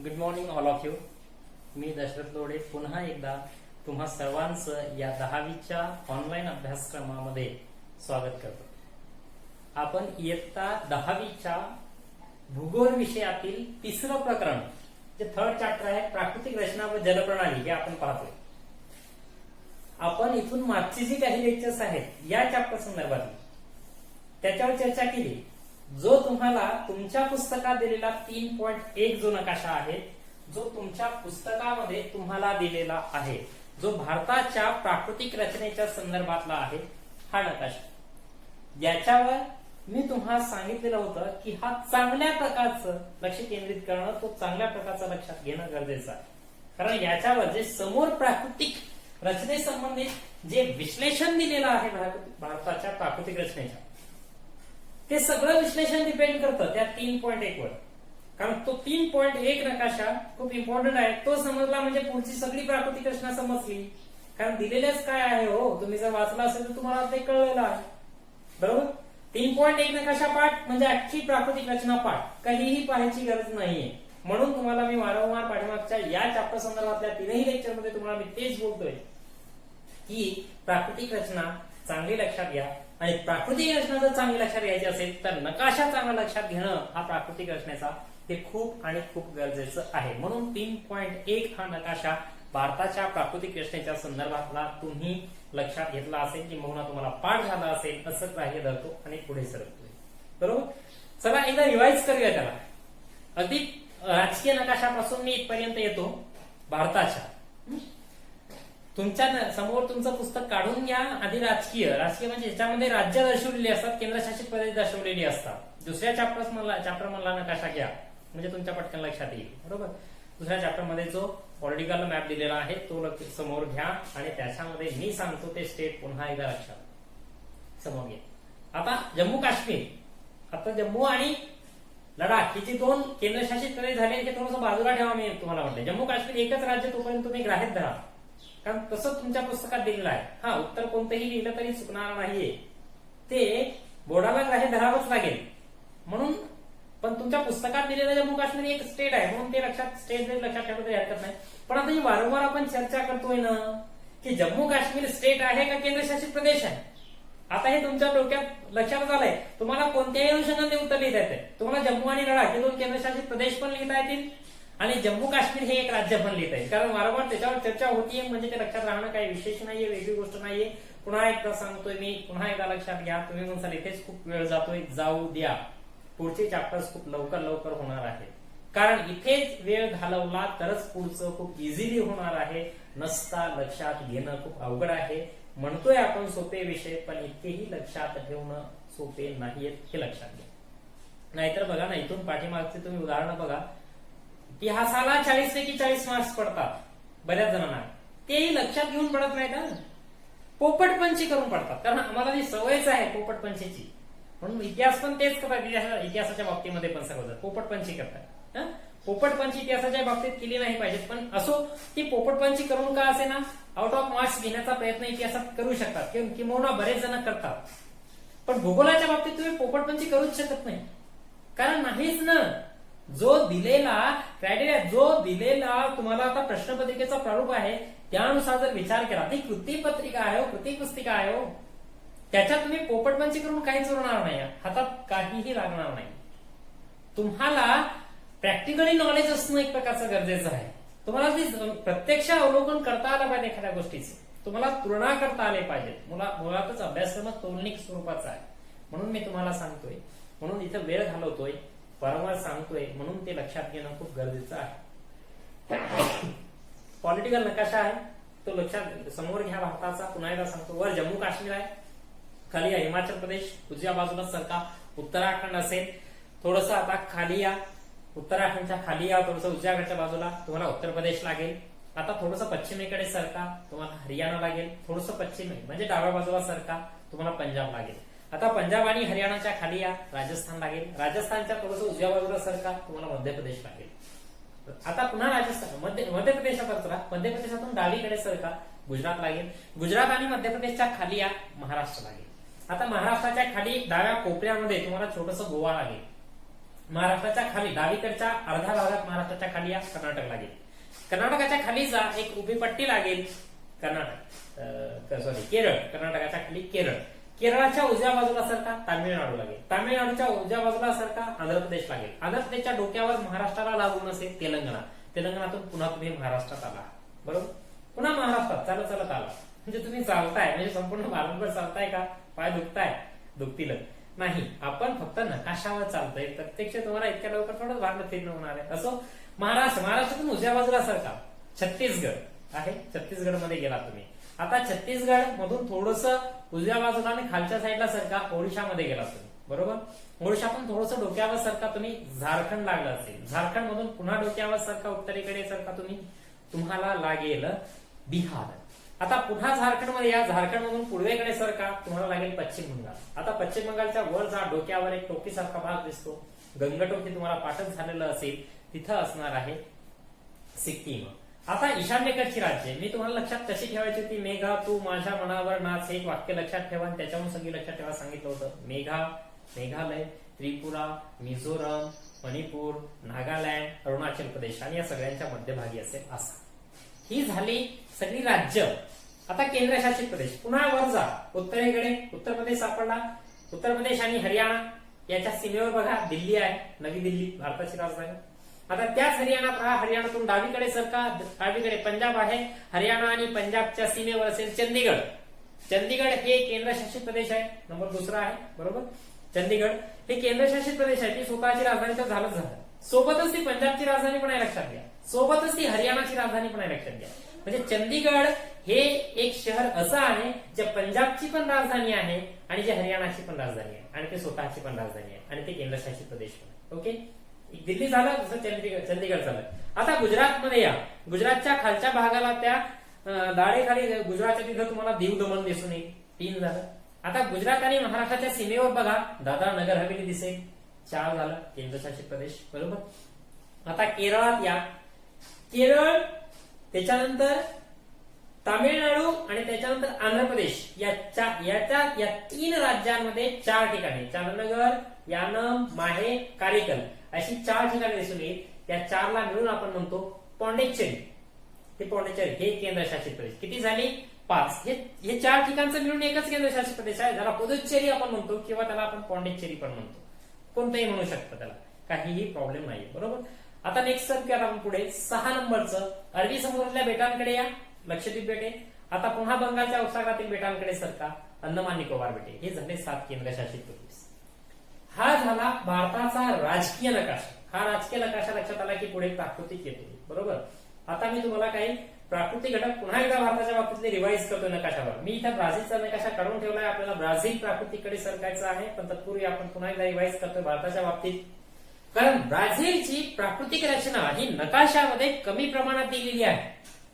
Good morning all of you. मी दशरथ लोढे पुन्हा एकदा तुम्हा सर्वांचं या 10वीच्या ऑनलाईन अभ्यासक्रमामध्ये स्वागत करतो. आपण इयत्ता 10वीच्या भूगोल विषयातील तिसरं प्रकरण जे थर्ड चॅप्टर आहे प्राकृतिक रचना व जलप्रणाली हे आपण पाहतोय. आपण इथून मागची जी काही लेक्चर्स आहेत या चॅप्टर संदर्भात त्याच्यावर चर्चा केली. जो तुम्हाला तुमच्या पुस्तकात दिलेला 3.1 जो नकाशा आहे जो तुमच्या पुस्तकामध्ये तुम्हाला दिलेला आहे जो भारताच्या प्राकृतिक रचनेच्या संदर्भातला आहे हा नकाशा. याच्यावर मी तुम्हाला सांगितलेलं होतं की हा चांगल्या प्रकारचं लक्ष केंद्रित करणं तो चांगल्या प्रकारचं लक्षात घेणं गरजेचं आहे. कारण याच्यावर जे समोर प्राकृतिक रचनेसंबंधित जे विश्लेषण दिलेलं आहे भारताच्या प्राकृतिक रचनेच्या ते सगळं विश्लेषण डिपेंड करतं त्या 3.1 वर. कारण तो 3.1 नकाशा खूप इम्पॉर्टंट आहे. तो समजला म्हणजे पुढची सगळी प्राकृतिक रचना समजली. कारण दिलेलेच काय आहे हो तुम्ही जर वाचला असेल तर तुम्हाला ते कळलेलं आहे बरोबर. 3.1 नकाशा पाठ म्हणजे अख्खी प्राकृतिक रचना पाठ काहीही पाहायची गरज नाहीये. म्हणून तुम्हाला मी वारंवार पाठीमागच्या या चॅप्टर संदर्भातल्या 3ही लेक्चर मध्ये तुम्हाला मी तेच बोलतोय की प्राकृतिक रचना चांगली लक्षात घ्या आणि प्राकृतिक रचना जर चांगली लक्षात घ्यायची असेल तर नकाशा चांगला लक्षात घेणं हा प्राकृतिक रचनेचा ते खूप आणि खूप गरजेचं आहे. म्हणून 3.1 हा नकाशा भारताच्या प्राकृतिक रचनेच्या संदर्भातला तुम्ही लक्षात घेतला असेल किंवा तुम्हाला पाठ झाला असेल असं ग्राह्य धरतो आणि पुढे सरकतोय बरोबर. चला एकदा रिवाइज करूया त्याला. अगदी राजकीय नकाशापासून मी इथपर्यंत येतो भारताच्या. तुमच्या समोर तुमचं पुस्तक काढून घ्या. आधी राजकीय म्हणजे याच्यामध्ये राज्य दर्शवलेली असतात केंद्रशासित प्रदेश दर्शवलेली असतात. दुसऱ्या चॅप्टर मधला नकाशा घ्या म्हणजे तुमच्या पटकन लक्षात येईल बरोबर. दुसऱ्या चॅप्टर मध्ये जो पॉलिटिकल मॅप दिलेला आहे तो समोर घ्या आणि त्याच्यामध्ये मी सांगतो ते स्टेट पुन्हा एकदा लक्षात समोर घ्या. आता जम्मू काश्मीर आता जम्मू आणि लडाख ही जी 2 केंद्रशासित प्रदेश झाले ते थोडंसं बाजूला ठेवा. मी तुम्हाला म्हटलं जम्मू काश्मीर एकच राज्य तोपर्यंत तुम्ही ग्राह्यात धरा कारण तसं तुमच्या पुस्तकात दिलेलं आहे. हा उत्तर कोणतंही लिहिलं तरी चुकणार नाहीये ते बोर्डाला ग्राह्य धरावंच लागेल म्हणून. पण तुमच्या पुस्तकात दिलेलं जम्मू काश्मीर एक स्टेट आहे म्हणून ते स्टेट लक्षात ठेवलं तरी हरकत नाही. पण आता ही वारंवार आपण चर्चा करतोय ना की जम्मू काश्मीर स्टेट आहे का केंद्रशासित प्रदेश आहे. आता हे तुमच्या डोक्यात लक्षात आलंय. तुम्हाला कोणत्याही अनुषंगाने उत्तर लिहिता येते. तुम्हाला जम्मू आणि लडाख हे 2 केंद्रशासित प्रदेश पण लिहिता येतील आणि जम्मू काश्मीर हे एक राज्य पण लिहिता येईल. कारण वारंवार त्याच्यावर चर्चा होतीये म्हणजे ते लक्षात राहणं काही विशेष नाहीये वेगळी गोष्ट नाहीये. पुन्हा एकदा सांगतोय मी पुन्हा एकदा लक्षात घ्या. तुम्ही म्हणसाल इथेच खूप वेळ जातोय जाऊ द्या. पुढचे चॅप्टर्स खूप लवकर होणार आहेत. कारण इथेच वेळ घालवला तरच पुढचं खूप इझिली होणार आहे. नसता लक्षात घेणं खूप अवघड आहे. म्हणतोय आपण सोपे विषय पण इतकेही लक्षात ठेवणं सोपे नाहीयेत हे लक्षात घ्या. नाहीतर बघा ना इथून पाठीमागचे तुम्ही उदाहरणं बघा. इतिहासाला 40 पैकी 40 मार्क्स पडतात बऱ्याच जणांना. तेही लक्षात घेऊन पडत नाहीत ना पोपटपंची करून पडतात. कारण आम्हाला जी सवयच आहे पोपटपंचीची म्हणून इतिहास पण तेच करतात. इतिहासाच्या बाबतीमध्ये पण सगळं पोपटपंची करतात. पोपटपंची इतिहासाच्या बाबतीत केली नाही पाहिजे पण असो ती पोपटपंची करून का असे ना आउट ऑफ मार्क्स घेण्याचा प्रयत्न इतिहासात करू शकतात किंवा बरेच जण करतात. पण भूगोलाच्या बाबतीत तुम्ही पोपटपंची करूच शकत नाही कारण नाहीच ना. जो दिलेला क्रायटेरिया जो दिलेला तुम्हाला आता प्रश्नपत्रिकेचा प्रारूप आहे त्यानुसार जर विचार केला ती कृतीपत्रिका आहे हो कृती पुस्तिका आहे हो त्याच्यात तुम्ही पोपटपंची करून काहीच उरणार नाही. हातात काहीही लागणार नाही. तुम्हाला प्रॅक्टिकली नॉलेज असणं एक प्रकारचं गरजेचं आहे. तुम्हाला ती प्रत्यक्ष अवलोकन करता आलं पाहिजे एखाद्या गोष्टीचं. तुम्हाला तुलना करता आले पाहिजे. मुळातच अभ्यासक्रम तौलनिक स्वरूपाचा आहे म्हणून मी तुम्हाला सांगतोय. म्हणून इथं वेळ घालवतोय वारंवार सांगतोय म्हणून ते लक्षात घेणं खूप गरजेचं आहे. पॉलिटिकल नकाशा आहे तो लक्षात समोर घ्या भारताचा. पुन्हा एकदा सांगतो वर जम्मू काश्मीर आहे खाली आहे हिमाचल प्रदेश उजव्या बाजूला सरका उत्तराखंड असेल. थोडस आता खाली या उत्तराखंडच्या खाली या थोडस उजव्याकडच्या बाजूला तुम्हाला उत्तर प्रदेश लागेल. आता थोडस पश्चिमेकडे सरका तुम्हाला हरियाणा लागेल. थोडस पश्चिम म्हणजे डाव्या बाजूला सरका तुम्हाला पंजाब लागेल. आता पंजाब आणि हरियाणाच्या खाली या राजस्थान लागेल. राजस्थानच्या थोडस उजव्या बाजूला सरका तुम्हाला मध्य प्रदेश लागेल. आता पुन्हा राजस्थान मध्य प्रदेशातून डावीकडे सरका गुजरात लागेल. गुजरात आणि मध्य प्रदेशच्या खाली या महाराष्ट्र लागेल. आता महाराष्ट्राच्या खाली डाव्या कोपऱ्यामध्ये तुम्हाला छोटस गोवा लागेल. महाराष्ट्राच्या खाली डावीकडच्या अर्ध्या भागात महाराष्ट्राच्या खाली या कर्नाटक लागेल. कर्नाटकाच्या खालीचा एक उभी पट्टी लागेल केरळ. कर्नाटकाच्या खाली केरळ. केरळाच्या उजव्या बाजूला सरका तामिळनाडू लागेल. तामिळनाडूच्या उजव्या बाजूला सरका आंध्र प्रदेश लागेल. आंध्र प्रदेशच्या डोक्यावर महाराष्ट्राला लागून असेल तेलंगणा. तेलंगणातून पुन्हा तुम्ही महाराष्ट्रात आला. बरोबर, पुन्हा महाराष्ट्रात चालत चालत आला. म्हणजे तुम्ही चालताय, म्हणजे संपूर्ण भारतभर चालताय का? पाय दुखताय? दुखतीलच नाही. आपण फक्त नकाशावर चालतोय. प्रत्यक्ष तुम्हाला इतक्या लवकर थोडं भारत फिरणं होणार आहे. असो, महाराष्ट्रातून उजव्या बाजूला सरका छत्तीसगड आहे. छत्तीसगड मध्ये गेला तुम्ही. आता छत्तीसगड मधून थोडस उजव्या बाजूला आणि खालच्या साईडला सरका ओडिशामध्ये गेला तुम्ही. बरोबर, ओडिशातून थोडस डोक्यावर सरका तुम्ही झारखंड लागलं असेल. झारखंड मधून पुन्हा डोक्यावर सरका उत्तरेकडे सरका तुम्ही, तुम्हाला लागेल बिहार. आता पुन्हा झारखंडमध्ये या. झारखंड मधून पूर्वेकडे सरका, तुम्हाला लागेल पश्चिम बंगाल. आता पश्चिम बंगालच्या वर जा, डोक्यावर एक टोपीसारखा भाग दिसतो. गंगटोपी तुम्हाला पाठच झालेलं असेल, तिथं असणार आहे सिक्कीम. आता ईशान्येकडची राज्य मी तुम्हाला लक्षात कशी ठेवायची होती. मेघा तू माझ्या मनावर नाच हे एक वाक्य लक्षात ठेवा आणि त्याच्यावरून सगळी लक्षात ठेवा सांगितलं होतं. मेघालय, त्रिपुरा, मिझोरम, मणिपूर, नागालँड, अरुणाचल प्रदेश आणि या सगळ्यांच्या मध्यभागी असेल आसाम. ही झाली सगळी राज्य. आता केंद्रशासित प्रदेश. पुन्हा वर जा, उत्तरेकडे उत्तर प्रदेश सापडला. उत्तर प्रदेश आणि हरियाणा याच्या सीमेवर बघा दिल्ली आहे, नवी दिल्ली भारताची राजधानी. आता त्याच हरियाणातून डावीकडे सरका, डावीकडे पंजाब आहे. हरियाणा आणि पंजाबच्या सीमेवर असेल चंदीगड. चंदीगड हे केंद्रशासित प्रदेश आहे, नंबर दुसरा आहे. बरोबर, चंदीगड हे केंद्रशासित प्रदेश आहे. ती स्वतःची राजधानी तर झालंच झालं, सोबतच ती पंजाबची राजधानी पण आहे लक्षात घ्या, सोबतच ती हरियाणाची राजधानी पण आहे लक्षात घ्या. म्हणजे चंदीगड हे एक शहर असं आहे जे पंजाबची पण राजधानी आहे आणि जे हरियाणाची पण राजधानी आहे आणि ते स्वतःची पण राजधानी आहे आणि ते केंद्रशासित प्रदेश पण. ओके, दिल्ली झालं, दुसरं चंदीगड झालं. आता गुजरातमध्ये या. गुजरातच्या खालच्या भागाला त्या दाढेखाली गुजरातच्या तिथं तुम्हाला दीव दमण दिसून येईल. 3 झालं. आता गुजरात आणि महाराष्ट्राच्या सीमेवर बघा दादरा नगर हवेली दिसेल. 4 झालं, केंद्रशासित प्रदेश. बरोबर. आता केरळात या. केरळ, त्याच्यानंतर तामिळनाडू आणि त्याच्यानंतर आंध्र प्रदेश या 3 राज्यांमध्ये 4 ठिकाणी चांदनगर, यानम, माहे, कारिकल अशी 4 ठिकाणी दिसून येईल. त्या 4ला मिळून आपण म्हणतो पॉंडिचेरी. हे पॉंडिचेरी हे केंद्रशासित प्रदेश. किती झाली? 5. हे 4 ठिकाणचं मिळून एकच केंद्रशासित प्रदेश आहे, ज्याला पुदुच्चेरी आपण म्हणतो किंवा त्याला आपण पॉंडिचेरी पण म्हणतो. कोणतंही म्हणू शकतं, त्याला काहीही प्रॉब्लेम नाही. बरोबर. आता नेक्स्ट सर करा आपण पुढे 6 नंबरचं अरबी समुद्रातल्या बेटांकडे या. लक्षद्वीप बेटे. आता पुन्हा बंगालच्या उपसागरातील बेटांकडे सरका. अंदमान निकोबार बेटे. हे झाले 7 केंद्रशासित प्रदेश. हा झाला भारताचा राजकीय नकाशा. हा राजकीय नकाशा लक्षात आला की पुढे प्राकृतिक येतो. बरोबर. आता मी तुम्हाला काही प्राकृतिक घटक पुन्हा एकदा भारताच्या बाबतीतले रिवाइज करतोय नकाशावर. मी इथं ब्राझीलचा नकाशा काढून ठेवलाय. आपल्याला ब्राझील प्राकृतिककडे सरकायचं आहे, पण तत्पूर्वी आपण पुन्हा एकदा रिवाइज करतोय भारताच्या बाबतीत. कारण ब्राझीलची प्राकृतिक रचना ही नकाशामध्ये कमी प्रमाणात दिलेली आहे,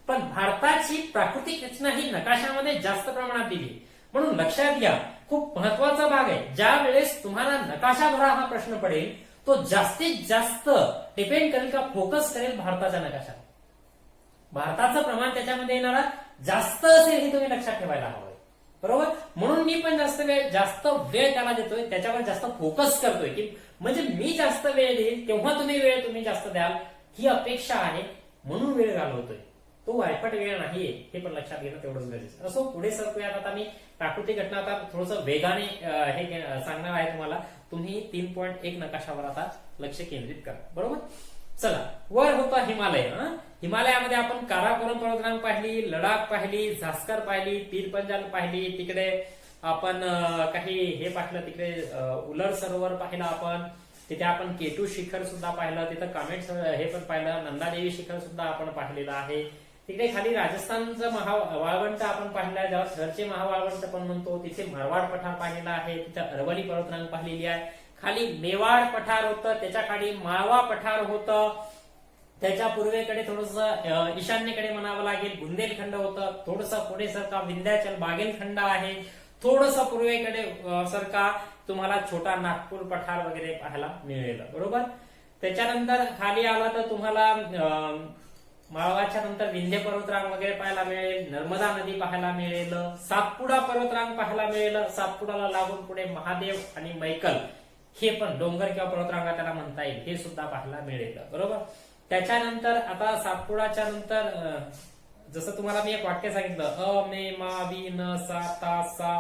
पण भारताची प्राकृतिक रचना ही नकाशामध्ये जास्त प्रमाणात दिली. म्हणून लक्षात घ्या, खूप महत्वाचा भाग आहे. ज्या वेळेस तुम्हाला नकाशा भरा हा प्रश्न पडेल, तो जास्तीत जास्त डिपेंड करेल का फोकस करेल भारताच्या नकाशावर. भारताचं प्रमाण त्याच्यामध्ये येणारा जास्त असेल हे तुम्ही लक्षात ठेवायला हवं. बरोबर. म्हणून मी पण जास्त वेळ त्याला देतोय, त्याच्यावर जास्त फोकस करतोय की म्हणजे मी जास्त वेळ देईल तेव्हा तुम्ही जास्त द्याल ही अपेक्षा आहे, म्हणून वेळ घालवतोय. तो वायफट वेळ नाहीये हे पण लक्षात घेणं तेवढंच गरजेचं. असो, पुढे सरकूयात. आता मी प्राकृतिक घटना आता थोडस वेगाने हे सांगणार आहे तुम्हाला. तुम्ही 3.1 नकाशावर आता लक्ष केंद्रित करा. बरोबर. चला, वर होता हिमालय. हिमालयामध्ये आपण काराकोरम पर्वतरांग पाहिली, लडाख पाहिली, झास्कर पाहिली, पीर पंजाल पाहिली. तिकडे आपण काही हे पाहिलं, तिकडे उलर सरोवर पाहिलं आपण. तिथे आपण केटू शिखर सुद्धा पाहिलं. तिथं कामेट हे पण पाहिलं. नंदादेवी शिखर सुद्धा आपण पाहिलेलं आहे. तिकडे खाली राजस्थानचं वाळवंट आपण पाहिलं, ज्याला थरचे महावाळवंट पण म्हणतो. तिथे मारवाड पठार पाहिलेला आहे. तिथे अरवली पर्वतरांग पाहिलेली आहे. खाली मेवाड पठार होतं, त्याच्या खाली माळवा पठार होतं. त्याच्या पूर्वेकडे थोडस ईशान्येकडे म्हणावं लागेल बुंदेलखंड होतं. थोडस पुढे सरका विंध्याचल बागेलखंड आहे. थोडस पूर्वेकडे सरका तुम्हाला छोटा नागपूर पठार वगैरे पाहायला मिळेल. बरोबर. त्याच्यानंतर खाली आला तर तुम्हाला माळवाच्या नंतर विंध्य पर्वतरांग वगैरे पाहायला मिळेल. नर्मदा नदी पाहायला मिळेल. सातपुडा पर्वतरांग पाहायला मिळेल. सातपुडाला लागून पुढे महादेव आणि मैकल हे पण डोंगर किंवा पर्वतरांगा त्याला म्हणता येईल, हे सुद्धा पाहायला मिळेल. बरोबर. त्याच्यानंतर आता सातपुडाच्या नंतर जसं तुम्हाला मी एक वाक्य सांगितलं, अ मे मा वि न सा ता सा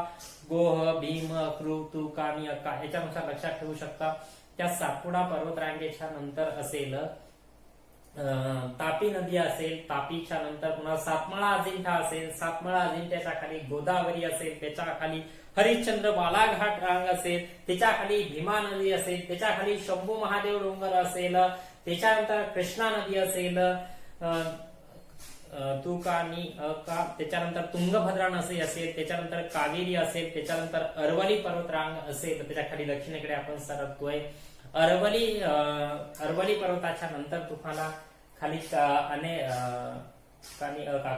गोह भीम कृ तु का नि अका, याच्यानुसार लक्षात ठेवू शकता. त्या सातपुडा पर्वतरांगेच्या नंतर असेल तापी नदी असेल, तापीच्या नंतर पुन्हा सातमाळा अजिंठा असेल, सातमाळा अजिंठ्याच्या खाली गोदावरी असेल, त्याच्या खाली हरिश्चंद्र बालाघाट रांग असेल, त्याच्या खाली भीमा नदी असेल, त्याच्या खाली शंभू महादेव डोंगर असेल, त्याच्यानंतर कृष्णा नदी असेल, तू का नि का, त्याच्यानंतर तुंगभद्रा नदी असेल, त्याच्यानंतर कावेरी असेल, त्याच्यानंतर अरवली पर्वतरांग असेल, त्याच्या खाली दक्षिणेकडे आपण सरकतोय. अरवली पर्वताच्या नंतर तुम्हाला खाली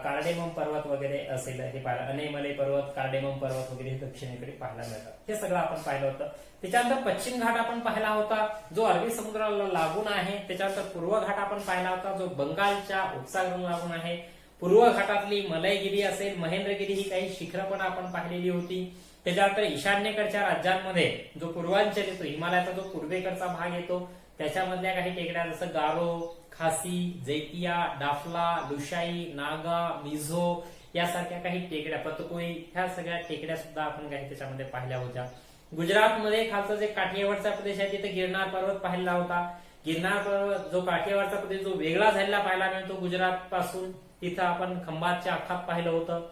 कार्डेमम पर्वत वगैरे असेल, हे पाहिलं. अनेमले पर्वत, कार्डेमम पर्वत वगैरे दक्षिणेकडे पाहायला मिळतात. हे सगळं आपण पाहिलं होतं. त्याच्यानंतर पश्चिम घाट आपण पाहिला होता, जो अरबी समुद्राला लागून आहे. त्याच्यानंतर पूर्व घाट आपण पाहिला होता, जो बंगालच्या उपसागराला लागून आहे. पूर्व घाटातली मलयगिरी असेल, महेंद्रगिरी ही काही शिखरं पण आपण पाहिलेली होती. त्याच्यानंतर ईशान्येकडच्या राज्यांमध्ये जो पूर्वांचल येतो, हिमालयाचा जो पूर्वेकडचा भाग येतो, त्याच्यामधल्या काही टेकड्या जसं गारो, खासी, जैतिया, डाफला, लुशाई, नागा, मिझो यासारख्या काही टेकड्या, पतकोई, ह्या सगळ्या टेकड्या सुद्धा आपण काही त्याच्यामध्ये पाहिल्या होत्या. गुजरातमध्ये खालचा जे काठियावाडचा प्रदेश आहे तिथे गिरनार पर्वत पाहिला होता. गिरनार पर्वत जो काठियावाडचा प्रदेश जो वेगळा झालेला पाहायला मिळतो गुजरात पासून, तिथं आपण खंभातच्या आखात पाहिलं होतं.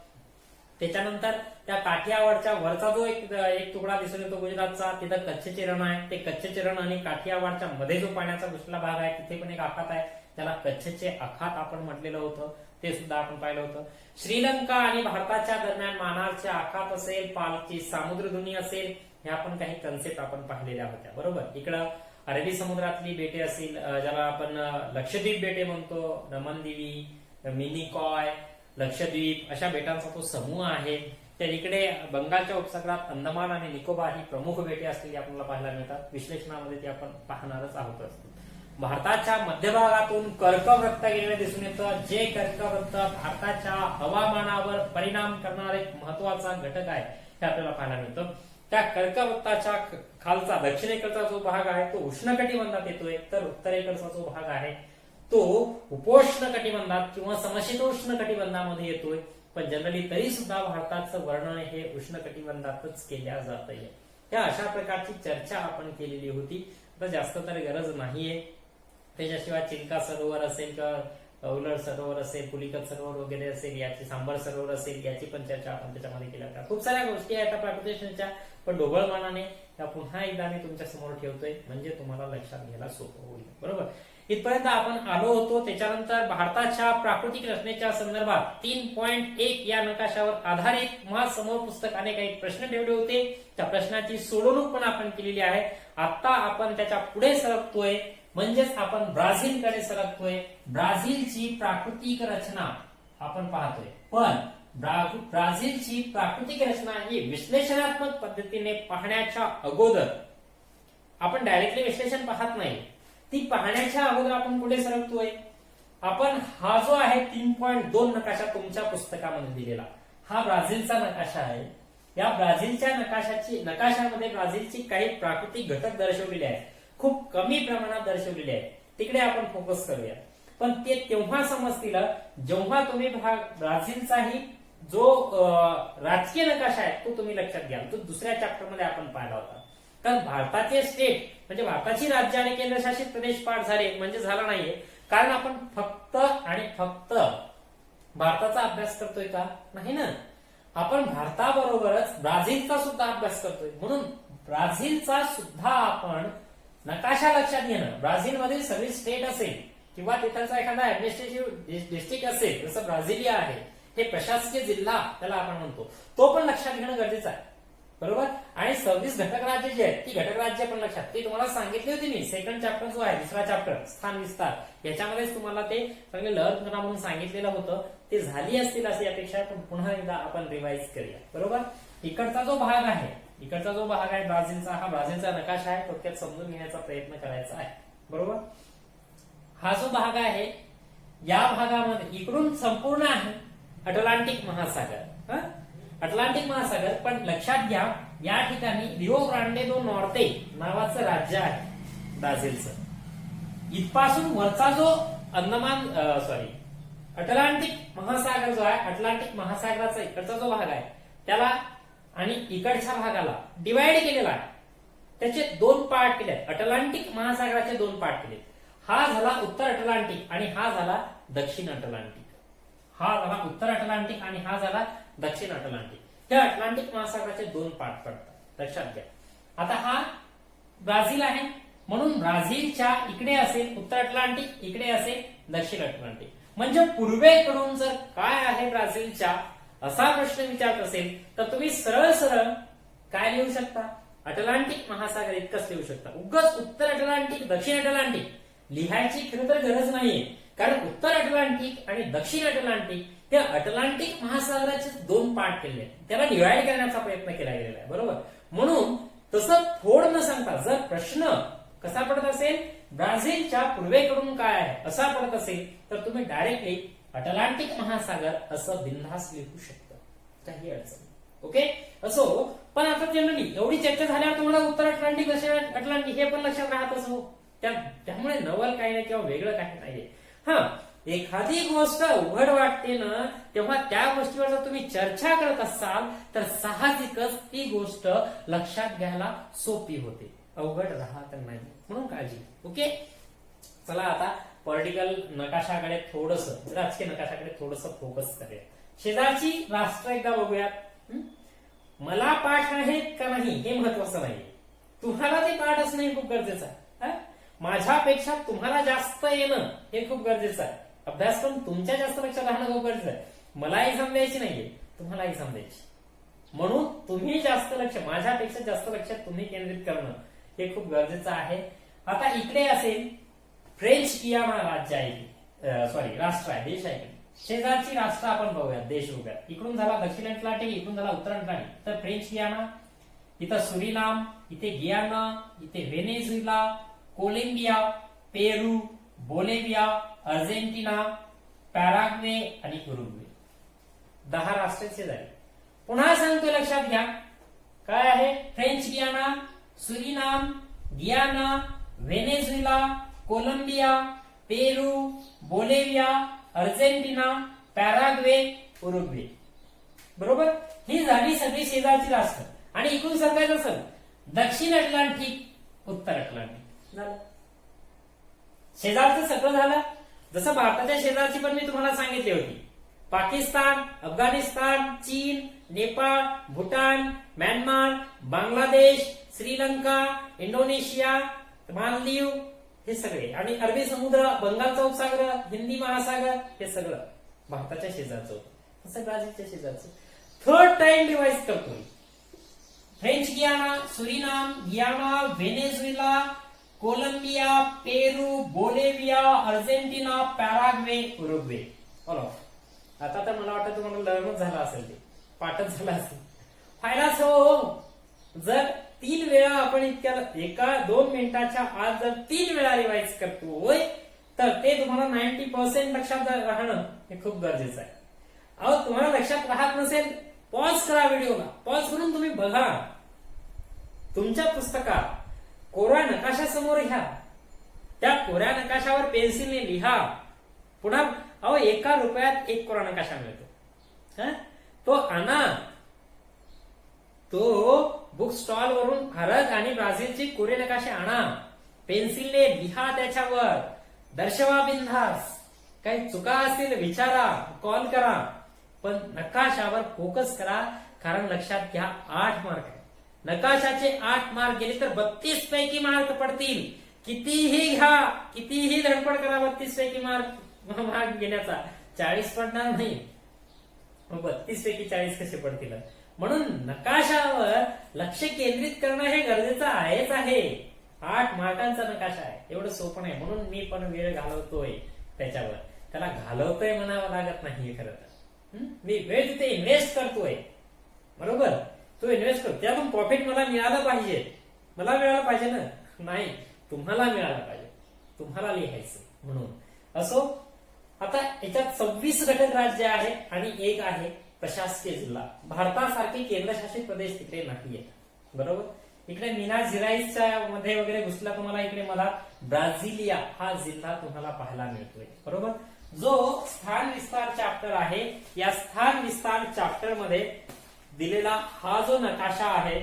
त्याच्यानंतर त्या काठियावाडच्या वरचा जो एक तुकडा दिसून येतो गुजरातचा, तिथं कच्छचे रण आहे. ते कच्छचे रण आणि काठियावाडच्या मध्ये जो पाण्याचा घुसलेला भाग आहे तिथे पण एक आखात आहे, त्याला कच्छचे आखात आपण म्हटलेलं होतं, ते सुद्धा आपण पाहिलं होतं. श्रीलंका आणि भारताच्या दरम्यान मानारचे आखात असेल, पालची सामुद्रधुनी असेल, ह्या पण काही कन्सेप्ट आपण पाहिलेल्या होत्या. बरोबर. इकडं अरबी समुद्रातली बेटे असतील, ज्याला आपण लक्षद्वीप बेटे म्हणतो, नमनदिवी, मिनिकॉय, लक्षद्वीप, अशा बेटांचा तो समूह आहे. त्या इकडे बंगालच्या उपसागरात अंदमान आणि निकोबार ही प्रमुख बेटे असलेली आपल्याला पाहायला मिळतात. विश्लेषणामध्ये ते आपण पाहणारच आहोत. भारताच्या मध्यभागातून कर्कवृत्त गेलेलं दिसून येतं, जे कर्कवृत्त भारताच्या हवामानावर परिणाम करणारा एक महत्वाचा घटक आहे हे आपल्याला पाहायला मिळतं. त्या कर्कवृत्ताच्या खालचा दक्षिणेकडचा जो भाग आहे तो उष्ण कटिबंधात येतोय, तर उत्तरेकडचा जो भाग आहे तो उपोष्ण कटिबंधात किंवा समशीतोष्ण कटिबंधामध्ये येतोय. पण जनरली तरी सुद्धा भारताचं वर्णन हे उष्ण कटिबंधातच केल्या जात आहे. या अशा प्रकारची चर्चा आपण केलेली होती. आता जास्त तर गरज नाहीये. त्याच्याशिवाय चिल्का सरोवर असेल किंवा उलड सरोवर असेल, पुलिकत सरोवर वगैरे असेल, याची सांबर सरोवर असेल, याची पण चर्चा आपण त्याच्यामध्ये केल्या होत्या. खूप साऱ्या गोष्टी आहेत प्राकृतिक, पण ढोबळमानाने त्या पुन्हा एकदा मी तुमच्या समोर ठेवतोय, म्हणजे तुम्हाला लक्षात घ्यायला सोपं होईल. बरोबर. इथपर्यंत आपण आलो होतो. त्याच्यानंतर भारताच्या प्राकृतिक रचनेच्या संदर्भात 3.1 या नकाशावर आधारित महासमोर पुस्तकाने काही प्रश्न ठेवले होते. त्या प्रश्नाची सोडवणूक पण आपण केलेली आहे. आता आपण त्याच्या पुढे सरकतोय, म्हणजेच आपण ब्राझीलकडे सरकतोय. ब्राझीलची प्राकृतिक रचना आपण पाहतोय, पण ब्राझीलची प्राकृतिक रचना ही विश्लेषणात्मक पद्धतीने पाहण्याच्या अगोदर आपण डायरेक्टली विश्लेषण पाहत नाही. ती पाहण्याच्या अगोदर आपण कुठे सरकतोय, आपण हा जो आहे 3.2 नकाशा तुमच्या पुस्तकामध्ये दिलेला, हा ब्राझीलचा नकाशा आहे. या ब्राझीलच्या नकाशामध्ये ब्राझीलची काही प्राकृतिक घटक दर्शवलेले आहेत, खूप कमी प्रमाणात दर्शवलेले आहेत. तिकडे आपण फोकस करूया. पण ते तेव्हा समजतील जेव्हा तुम्ही ब्राझीलचाही जो राजकीय नकाशा आहे तो तुम्ही लक्षात घ्या. तो दुसऱ्या चॅप्टर मध्ये आपण पाहिला होता. कारण भारताचे स्टेट म्हणजे भारताची राज्य आणि केंद्रशासित प्रदेश पाठ झाले म्हणजे झाला नाहीये, कारण आपण फक्त आणि फक्त भारताचा अभ्यास करतोय का? नाही ना. आपण भारताबरोबरच ब्राझीलचा सुद्धा अभ्यास करतोय. म्हणून ब्राझीलचा सुद्धा आपण नकाशा लक्षात घेणं, ब्राझीलमधील सगळी स्टेट असेल किंवा तिथलचा एखादा ऍडमिनिस्ट्रेटिव्ह डिस्ट्रिक्ट असेल, जसं ब्राझिलिया आहे, हे प्रशासकीय जिल्हा त्याला आपण म्हणतो, तो पण लक्षात घेणं गरजेचं आहे. बरोबर. आणि 26 घटक राज्य जे आहेत ती घटक राज्य पण लक्षात, ती तुम्हाला सांगितली होती मी. सेकंड चॅप्टर जो आहे, दुसरा चॅप्टर स्थान विस्तार, याच्यामध्येच तुम्हाला ते सगळे लहर म्हणून सांगितलेलं होतं. ते झाली असतील अशी अपेक्षा, पण पुन्हा एकदा आपण रिवाइज करूया. बरोबर. इकडचा जो भाग आहे ब्राझीलचा, हा ब्राझीलचा नकाशा आहे, थोडक्यात समजून घेण्याचा प्रयत्न करायचा आहे. बरोबर. हा जो भाग आहे, या भागामध्ये इकडून संपूर्ण आहे अटलांटिक महासागर. अटलांटिक महासागर, पण लक्षात घ्या या ठिकाणी रिओ ग्रांडे दो नॉर्ते नावाचं राज्य आहे ब्राझीलचं. इथपासून वरचा जो अटलांटिक महासागर जो आहे, अटलांटिक महासागराचा इकडचा जो भाग आहे त्याला आणि इकडच्या भागाला डिवाइड केलेला आहे. त्याचे दोन पार्ट केले आहेत. अटलांटिक महासागराचे दोन पार्ट केले. हा झाला उत्तर अटलांटिक आणि हा झाला दक्षिण अटलांटिक. हा झाला उत्तर अटलांटिक आणि हा झाला दक्षिण अटलांटिक. हे अटलांटिक महासागराचे दोन पार्ट पडतात, लक्षात घ्या. आता हा ब्राझील आहे म्हणून ब्राझीलच्या इकडे असेल उत्तर अटलांटिक, इकडे असेल दक्षिण अटलांटिक. म्हणजे पूर्वेकडून जर काय आहे ब्राझीलच्या असा प्रश्न विचारत असेल तर तुम्ही सरळ सरळ काय लिहू शकता, अटलांटिक महासागर इतकंच लिहू शकता. उगाच उत्तर अटलांटिक दक्षिण अटलांटिक लिहायची खरं तर गरज नाहीये, कारण उत्तर अटलांटिक आणि दक्षिण अटलांटिक हे अटलांटिक महासागराचे दोन पार्ट केले आहेत. त्याला डिवाइड करण्याचा प्रयत्न केला गेलेला आहे, बरोबर. म्हणून तसं फोड न सांगता जर प्रश्न कसा पडत असेल, ब्राझीलच्या पूर्वेकडून काय आहे असा पडत असेल तर तुम्ही डायरेक्टली अटलांटिक महासागर असं बिनधास्त लिहू शकता, काही अडचण. ओके, असो. पण आता जनरली एवढी चर्चा झाल्यावर तुम्हाला उत्तर अटलांटिक दक्षिण अटलांटिक हे पण लक्षात राहतच हो. त्यामुळे नवल काही नाही किंवा वेगळं काही नाहीये. हा, एखादी गोष्ट उघड वाटते ना तेव्हा त्या गोष्टीवर जर तुम्ही चर्चा करत असाल तर साहजिकच ती गोष्ट लक्षात घ्यायला सोपी होते, अवघड राहत नाही, म्हणून काळजी. ओके, चला आता पॉलिटिकल नकाशाकडे थोडंसं, राजकीय नकाशाकडे थोडंसं फोकस करूया. शेजारची राष्ट्र एकदा बघूयात. मला पाठ आहेत का नाही हे महत्वाचं नाही, तुम्हाला ते पाठ असणं हे खूप गरजेचं आहे. माझ्यापेक्षा तुम्हाला जास्त येणं हे खूप गरजेचं आहे. अभ्यासक्रम तुमच्या जास्त लक्षात राहणं खूप गरजेचं आहे. मला एक्झाम द्यायची नाहीये, तुम्हाला एक्झाम द्यायची, म्हणून तुम्ही जास्त लक्ष, माझ्यापेक्षा जास्त लक्ष तुम्ही केंद्रित करणं हे खूप गरजेचं आहे. आता इकडे असेल फ्रेंच गियाना राज्य आहे, राष्ट्र आहे, देश आहे. शेजारची राष्ट्र आपण बघूयात, देश बघूयात. इकडून झाला दक्षिण अटलांटिक, इकडून झाला उत्तर अटलांटिक. तर फ्रेंच गियाना, इथं सुरिनाम, इथे गियाना, इथे व्हेनेझुएला, कोलंबिया, पेरू, बोलिव्हिया, अर्जेंटिना, पॅराग्वे आणि उरुग्वे. 10 राष्ट्र शेजारी. पुन्हा सांगतो, लक्षात घ्या काय आहे. फ्रेंच गियाना, सुरिनाम, गियाना, व्हेनेझुएला, कोलंबिया, पेरू, बोलिव्हिया, अर्जेंटिना, पॅराग्वे, उरुग्वे. बरोबर, ही झाली सगळी शेजारची राष्ट्र. आणि इकडून सांगायचं असेल दक्षिण अटलांटिक, उत्तर अटलांटिक झालं. शेजारचं सगळं झालं. जसं भारताच्या शेजारची पण मी तुम्हाला सांगितली होती. पाकिस्तान, अफगाणिस्तान, चीन, नेपाळ, भूटान, म्यानमार, बांगलादेश, श्रीलंका, इंडोनेशिया, मालदीव, हे सगळे. आणि अरबी समुद्र, बंगालचा उपसागर, हिंदी महासागर, हे सगळं भारताच्या शेजारचं होतं. तसं ब्राझीलच्या शेजारचं. थर्ड टाइम रिवाइज करतोय. फ्रेंच गियाना, सुरिनाम, गियाना, व्हेनेझुएला, कोलंबिया, पेरू, बोलिव्हिया, अर्जेंटिना, पॅराग्वे, उरुग्वे. आता तर मला वाटतं तुम्हाला लर्नच झाला असेल, ते पाठच झाला असेल. फायदाच हो. जर 3 वेळा आपण इतक्या 1-2 मिनिटाच्या आत जर 3 वेळा रिवाइज करतोय तर ते तुम्हाला 90% लक्षात राहणं हे खूप गरजेचं आहे. अहो, तुम्हाला लक्षात राहत नसेल, पॉज करा व्हिडिओला, पॉज करून तुम्ही बघा. तुमच्या पुस्तकात कोरा नकाशा समोर घ्या, त्या कोऱ्या नकाशावर पेन्सिलने लिहा. पुन्हा अहो, 1 रुपयात 1 कोरा नकाशा मिळतो, तो आणा. तो बुक स्टॉल वरून भारत आणि ब्राझीलचे कोरे नकाशे आणा, पेन्सिलने लिहा, त्याच्यावर दर्शवा बिनधास. काही चुका असतील विचारा, कॉल करा, पण नकाशावर फोकस करा. कारण लक्षात घ्या 8 मार्क आहे. नकाशाचे 8 मार्क गेले तर 32 पैकी मार्क पडतील. कितीही घ्या, कितीही धडपड करा, 32 पैकी मार्क घेण्याचा 40 पडणार नाही. 32 पैकी 40 कसे पडतील. म्हणून नकाशावर लक्ष केंद्रित करणं हे गरजेचं आहेच आहे. 8 मार्कांचा नकाशा आहे, एवढं सोपं नाही. म्हणून मी पण वेळ घालवतोय त्याच्यावर. त्याला घालवतोय म्हणावं लागत नाही खरं तर. मी वेळ तिथे इन्व्हेस्ट करतोय, बरोबर. तो इन्व्हेस्ट करतो, त्यातून प्रॉफिट मला मिळालं पाहिजे. मला मिळालं पाहिजे ना, नाही तुम्हाला मिळालं पाहिजे, तुम्हाला लिहायचं. म्हणून असो. आता याच्यात 26 घटक राज्य आहे आणि 1 आहे प्रशासकीय जिल्हा. भारतासारखे केंद्रशासित प्रदेश तिकडे नाहीये. बरोबर. इकडे मिनास जिराईसच्या मध्ये वगैरे घुसला तुम्हाला इकडे मला ब्राझिलिया हा जिल्हा तुम्हाला पाहायला मिळतोय. बरोबर. जो स्थान विस्तार चॅप्टर आहे, या स्थान विस्तार चॅप्टर मध्ये दिलेला हा जो नकाशा आहे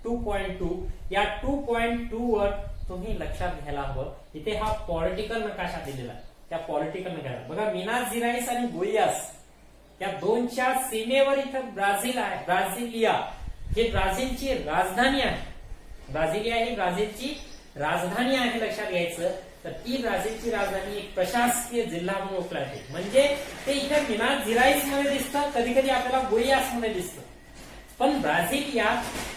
2.2, या 2.2 वर तुम्ही लक्षात घ्यायला हवं, इथे हा पॉलिटिकल नकाशा दिलेला आहे. त्या पॉलिटिकल नकाशा बघा, मिनास जिराईस आणि गोइयास या दोनच्या सीमेवर इथं ब्राझील आहे. ब्राझिलिया हे ब्राझीलची राजधानी आहे. ब्राझिलिया ही ब्राझीलची राजधानी आहे, लक्षात घ्यायचं. तर ती ब्राझीलची राजधानी एक प्रशासकीय जिल्हा म्हणून ओळखला जाते. म्हणजे ते इथे मिनास जिराईस मध्ये दिसतं, कधी कधी आपल्याला गोइयास मध्ये दिसतं. पण ब्राझिलिया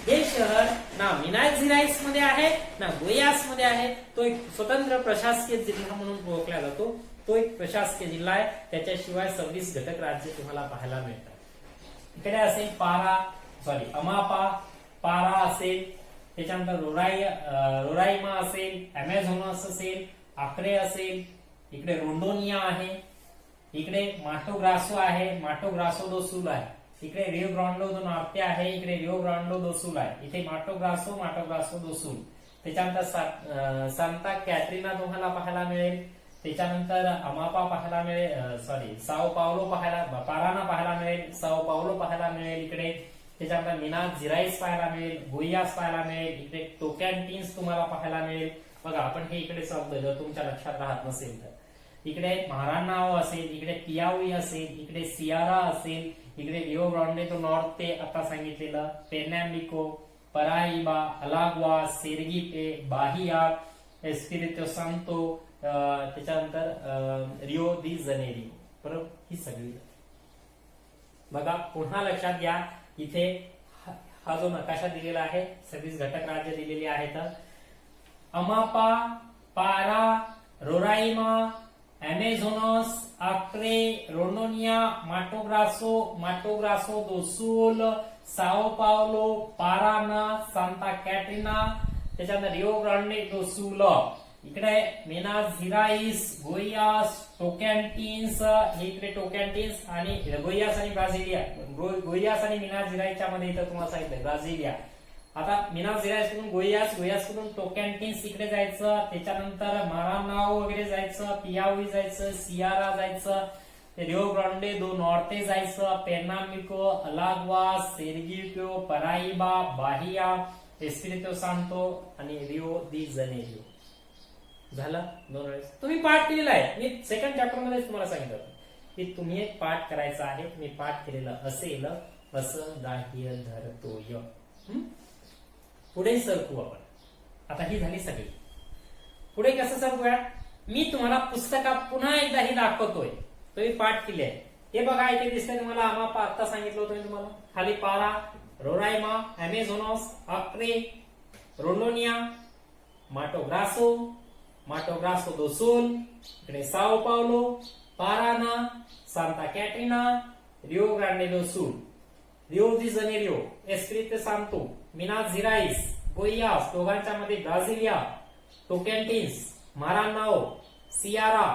हे शहर ना मिनास जिराईस मध्ये आहे ना गोइयास मध्ये आहे. तो एक स्वतंत्र प्रशासकीय जिल्हा म्हणून ओळखला जातो. तो एक प्रशासकीय जिल्हा आहे. त्याच्याशिवाय 26 घटक राज्य तुम्हाला पाहायला मिळतात. इकडे असेल अमापा, पारा असेल, त्याच्यानंतर रोराइमा असेल, अमेझोनस असेल, आक्रे असेल, इकडे रोंडोनिया आहे, इकडे माटो ग्रासो आहे, माटो ग्रासो दो सुल आहे, इकडे रिओ ग्रांडे दो नॉर्ते आहे, इकडे रिओ ग्रांडे दो सुल आहे, इथे माटो ग्रासो दो सुल. त्याच्यानंतर सांता कॅटरीना तुम्हाला पाहायला मिळेल. त्याच्यानंतर अमापा पाहायला मिळेल, साओ पावलो पाराना पाहायला मिळेल, साओ पावलो पाहायला मिळेल इकडे. त्याच्यानंतर मिनास जिराईस पाहायला मिळेल, गोइयास पाहायला मिळेल, इकडे टोकॅन्टिन्स तुम्हाला पाहायला मिळेल. बघा, आपण हे इकडे शब्द जर तुमच्या लक्षात राहत नसेल तर इकडे महारानाओ असेल, इकडे पियावी असेल, इकडे सियारा असेल, इकडे रिओ ग्रांडे दो नॉर्ते आता सांगितलेलं, पेर्नाम्बिको, पराइबा, अलाग्वा, सेर्गिपे, बाहिया, एस्पिरितो सांतो, त्याच्यानंतर रिओ दी जनेरियो. बरोबर. ही सगळी बघा, पुन्हा लक्षात घ्या, इथे हा जो नकाशा दिलेला आहे 26 घटक राज्य दिलेली आहेत. अमापा, पारा, Roraima, Amazonas, Acre, Rondonia, Mato Grosso do सुल, Sao Paulo, Parana, Santa Katrina, त्याच्यानंतर रिओ ग्रांडे दो सुल, इकडे मिनास जिराईस, गोइयास, टोकॅन्टिन्स, इकडे टोकॅन्टिन्स आणि गोइयास आणि ब्राझिलिया. गोइयास आणि मिनास जिराईसच्या मध्ये इथं तुम्हाला सांगितलं ब्राझिलिया. आता मिनास जिराईस कडून गोइयास कडून टोकॅन्टिन्स इकडे जायचं, त्याच्यानंतर मारानाओ वगैरे जायचं, पियावी जायचं, सियारा जायचं, रिओ ग्रांडे दो नॉर्ते जायचं, पेर्नाम्बिको, अलाग्वा, सेर्गिपो, पराइबा, बाहिया, एस्पिरितो सांतो आणि रिओ दी जनेरियो. झालं 2 वेळेस. तुम्ही पाठ केलेला आहे. मी सेकंड चॅप्टर मध्ये तुम्हाला सांगितलं की तुम्ही एक पाठ करायचा आहे. मी पाठ केलेलं असेल असं दाह्य धरतोय. पुढे सरकू आपण. आता ही झाली सगळी. पुढे कसं सरकूया, मी तुम्हाला पुस्तकात पुन्हा एकदा ही दाखवतोय. तुम्ही पाठ केले आहे. हे बघा, इथे दिसतंय तुम्हाला अमापा आत्ता सांगितलं होतं तुम्हाला. खाली Para, Roraima, Amazonas, Acre, Rondonia, Mato Grosso do Sul, इकडे Sao Paulo, Parana, Santa Catarina, Rio Grande do Sul, Rio de Janeiro, Espirito Santo, Minas Gerais, Goias, दोघांच्या मध्ये Brasilia, Tocantins, Maranhao, Ceara,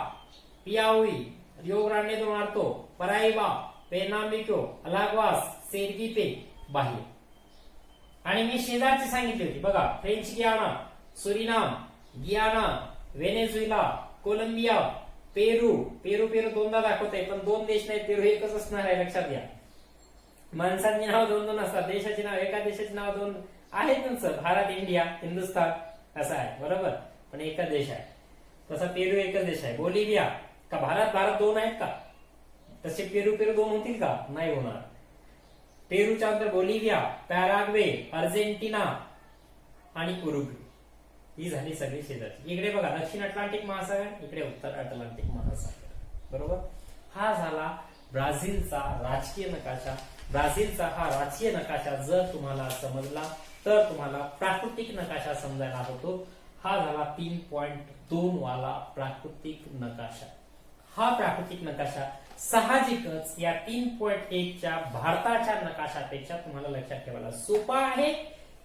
Piaui, Rio Grande do Norte, Paraiba, Pernambuco, Alagoas, Sergipe, Bahia. आणि मी शेजारची सांगितली होती बघा, French गियाना, Suriname, गियाना, व्हेनेझुएला, कोलंबिया, पेरू दोनदा दाखवतंय, पण 2 देश नाही, पेरू एकच असणार आहे, लक्षात घ्या. माणसांची नाव 2 असतात, देशाची नाव, एका देशाची नाव 2 आहेत ना सर. भारत, इंडिया, हिंदुस्थान असं आहे, बरोबर, पण एकच देश आहे. तसा पेरू एकच देश आहे. बोलिव्हिया का भारत 2 आहेत का? तसे पेरू 2 होतील का? नाही होणार. पेरूच्या नंतर बोलिव्हिया, पॅराग्वे, अर्जेंटिना आणि उरुग्वे. ही झाली सगळी शेजारची. इकडे बघा, दक्षिण अटलांटिक महासागर, इकडे उत्तर अटलांटिक महासागर. बरोबर. हा झाला ब्राझीलचा राजकीय नकाशा. ब्राझीलचा हा राजकीय नकाशा जर तुम्हाला समजला तर तुम्हाला प्राकृतिक नकाशा समजायला होतो. हा झाला 3.2 वाला प्राकृतिक नकाशा. हा प्राकृतिक नकाशा साहजिकच या 3.1 च्या भारताच्या नकाशापेक्षा तुम्हाला लक्षात ठेवायला सोपा आहे,